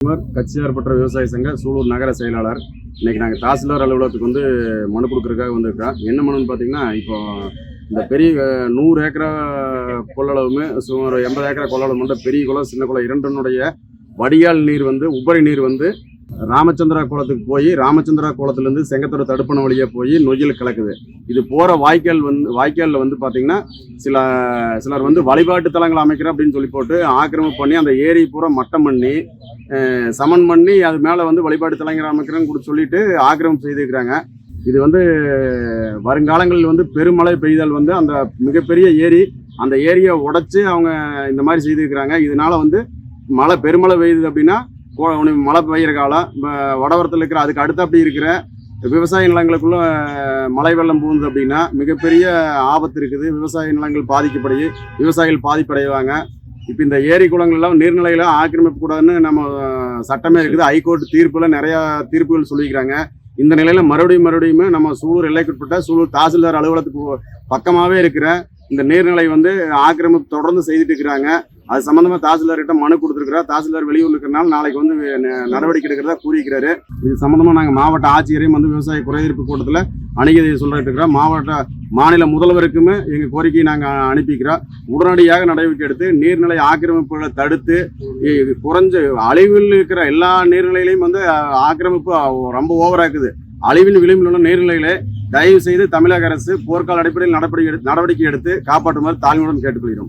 கட்சியார்பற்ற விவசாய சங்க சூலூர் நகர செயலாளர். இன்னைக்கு நாங்கள் தாசில்தார் அலுவலகத்துக்கு வந்து மனு கொடுக்கறதுக்காக வந்திருக்கோம். என்ன மனுன்னு பார்த்தீங்கன்னா, இப்போ இந்த பெரிய 100 ஏக்கரா கொள்ளளவுமே சுமார் 80 ஏக்கரா கொள்ளளவு கொண்ட பெரிய குளம் சின்ன குளம் இரண்டினுடைய வடிகால் நீர் வந்து உபரி நீர் வந்து ராமச்சந்திரா குளத்துக்கு போய் ராமச்சந்திரா குளத்துலேருந்து செங்கத்தோட தடுப்பணை வழியாக போய் நொய்யல் கலக்குது. இது போகிற வாய்க்காலில் வந்து பார்த்தீங்கன்னா சிலர் வந்து வழிபாட்டு தலங்கள் அமைக்கிறோம் அப்படின்னு சொல்லி போட்டு ஆக்கிரமிப்பு பண்ணி அந்த ஏரி பூரா மட்டம் பண்ணி சமன் பண்ணி அது மேலே வந்து வழிபாட்டு தலங்கள் அமைக்கிறோன்னு சொல்லிட்டு ஆக்கிரமிப்பு செய்திருக்கிறாங்க. இது வந்து வருங்காலங்களில் வந்து பெருமழை பெய்தல் வந்து அந்த மிகப்பெரிய ஏரி அந்த ஏரியை உடைச்சு அவங்க இந்த மாதிரி செய்திருக்கிறாங்க. இதனால வந்து பெருமழை பெய்யுது அப்படின்னா மழை பெய்கிற காலம் வடவரத்தில் இருக்கிற அதுக்கு அடுத்து அப்படி இருக்கிற விவசாய நிலங்களுக்குள்ள மழை வெள்ளம் பூந்து அப்படின்னா மிகப்பெரிய ஆபத்து இருக்குது. விவசாய நிலங்கள் விவசாயிகள் பாதிப்படைவாங்க. இப்போ இந்த ஏரி குளங்கள்லாம் நீர்நிலைகளை ஆக்கிரமிப்பு கூடாதுன்னு நம்ம சட்டமே இருக்குது. ஹைகோர்ட் தீர்ப்பில் நிறையா தீர்ப்புகள் சொல்லிக்கிறாங்க. இந்த நிலையில் மறுபடியும் நம்ம சூலூர் எல்லைக்குட்பட்ட சூலூர் தாசில்தார் அலுவலகத்துக்கு பக்கமாகவே இருக்கிற இந்த நீர்நிலை வந்து ஆக்கிரமிப்பு தொடர்ந்து செய்துட்டு இருக்கிறாங்க. அது சம்பந்தமாக தாசில்தார்கிட்ட மனு கொடுத்துருக்குறா. தாசில்தார் வெளியூர் இருக்கிறனால நாளைக்கு வந்து நடவடிக்கை எடுக்கிறதா கூறியிருக்கிறாரு. இது சம்பந்தமாக நாங்கள் மாவட்ட ஆட்சியரையும் வந்து விவசாய குறைதீர்ப்பு கூட்டத்தில் அணுகி சொல்லிட்டு இருக்கிறோம். மாநில முதல்வருக்குமே எங்கள் கோரிக்கையை நாங்கள் அனுப்பிக்கிறோம். உடனடியாக நடவடிக்கை எடுத்து நீர்நிலை ஆக்கிரமிப்புகளை தடுத்து குறைஞ்ச அழிவில் இருக்கிற எல்லா நீர்நிலைகளையும் வந்து ஆக்கிரமிப்பு ரொம்ப ஓவராக்குது. அழிவின் விளிம்பில் உள்ள நீர்நிலைகளை தயவு செய்து தமிழக அரசு போர்க்கால அடிப்படையில் நடவடிக்கை எடுத்து காப்பாற்றுமாறு தாழ்மையுடன் கேட்டுக்கொள்கிறோம்.